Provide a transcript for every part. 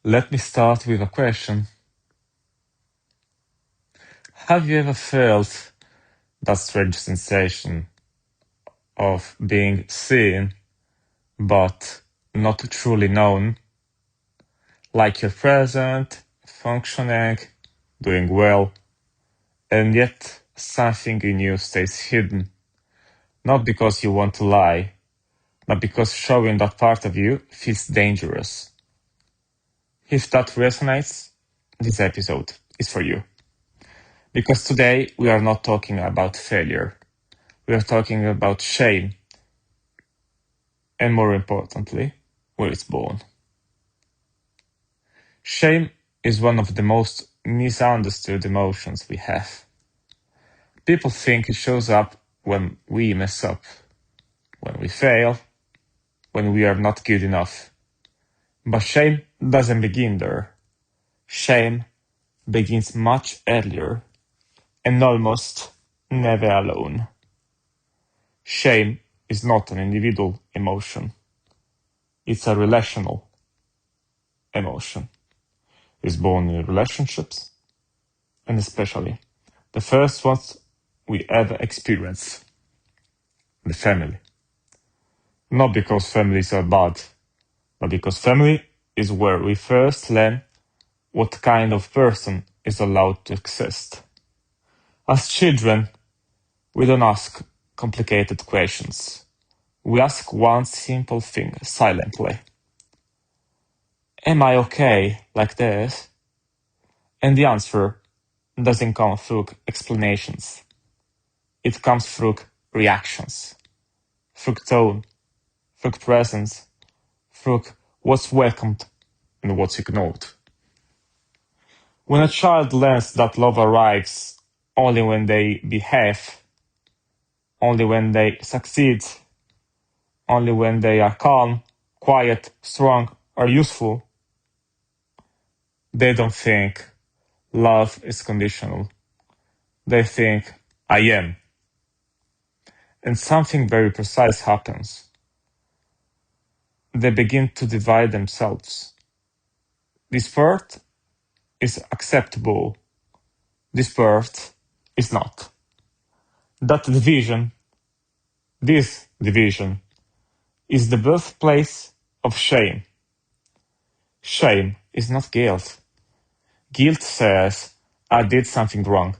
Let me start with a question. Have you ever felt that strange sensation of being seen but not truly known? Like you're present, functioning, doing well, and yet something in you stays hidden. Not because you want to lie, but because showing that part of you feels dangerous. If that resonates, this episode is for you. Because today we are not talking about failure. We are talking about shame. And more importantly, where it's born. Shame is one of the most misunderstood emotions we have. People think it shows up when we mess up, when we fail, when we are not good enough. But shame doesn't begin there. Shame begins much earlier and almost never alone. Shame is not an individual emotion. It's a relational emotion. It's born in relationships, and especially the first ones we ever experience, the family. Not because families are bad, but because family is where we first learn what kind of person is allowed to exist. As children, we don't ask complicated questions. We ask one simple thing silently. Am I okay like this? And the answer doesn't come through explanations. It comes through reactions, through tone, through presence, through what's welcomed and what's ignored. When a child learns that love arrives only when they behave, only when they succeed, only when they are calm, quiet, strong, or useful, they don't think love is conditional. They think, I am. And something very precise happens. They begin to divide themselves. This part is acceptable. This part is not. This division, is the birthplace of shame. Shame is not guilt. Guilt says, I did something wrong.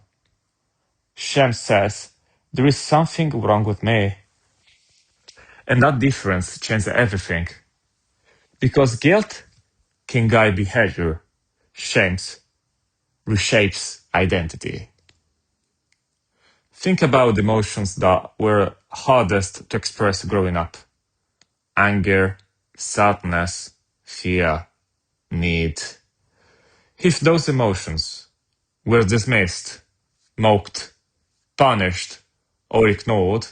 Shame says, there is something wrong with me. And that difference changes everything. Because guilt can guide behavior. Shame reshapes identity. Think about the emotions that were hardest to express growing up. Anger, sadness, fear, need. If those emotions were dismissed, mocked, punished, or ignored,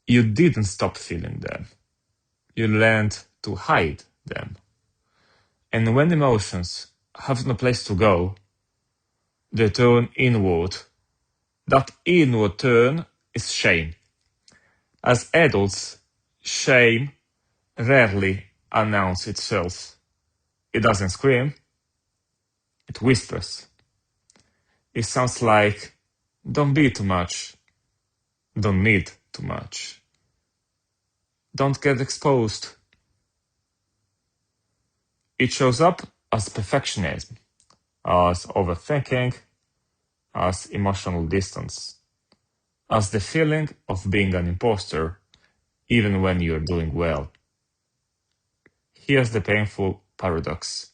you didn't stop feeling them. You learned to hide them. And when emotions have no place to go, they turn inward. That inward turn is shame. As adults, shame rarely announces itself. It doesn't scream, it whispers. It sounds like, don't be too much, don't need too much, don't get exposed. It shows up as perfectionism, as overthinking, as emotional distance, as the feeling of being an imposter, even when you're doing well. Here's the painful paradox.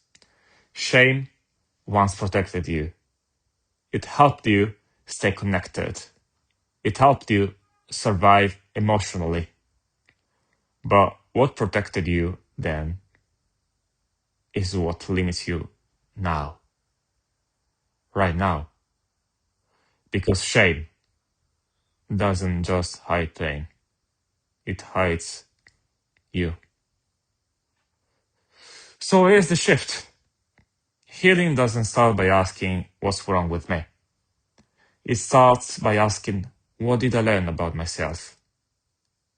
Shame once protected you. It helped you stay connected. It helped you survive emotionally. But what protected you then is what limits you now. Right now. Because shame doesn't just hide pain. It hides you. So here's the shift. Healing doesn't start by asking what's wrong with me. It starts by asking, what did I learn about myself?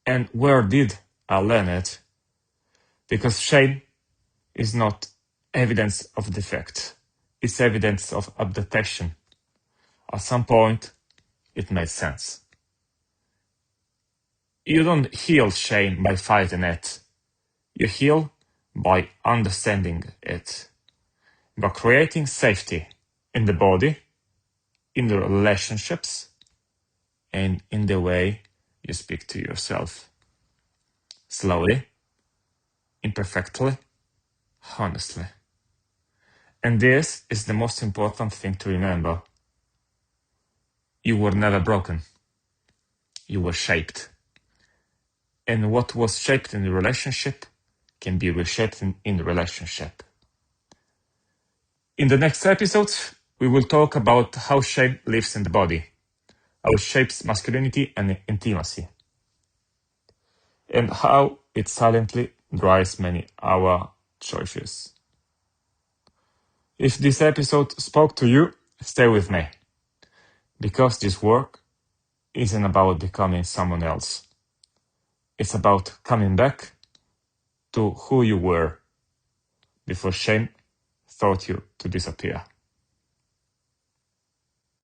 And where did I learn it? Because shame is not evidence of defect. It's evidence of adaptation. At some point, it made sense. You don't heal shame by fighting it. You heal by understanding it, by creating safety in the body, in the relationships, and in the way you speak to yourself. Slowly, imperfectly, honestly. And this is the most important thing to remember. You were never broken. You were shaped. And what was shaped in the relationship can be reshaped in the relationship. In the next episode, we will talk about how shame lives in the body, how it shapes masculinity and intimacy, and how it silently drives many our choices. If this episode spoke to you, stay with me, because this work isn't about becoming someone else. It's about coming back to who you were before shame thought you to disappear.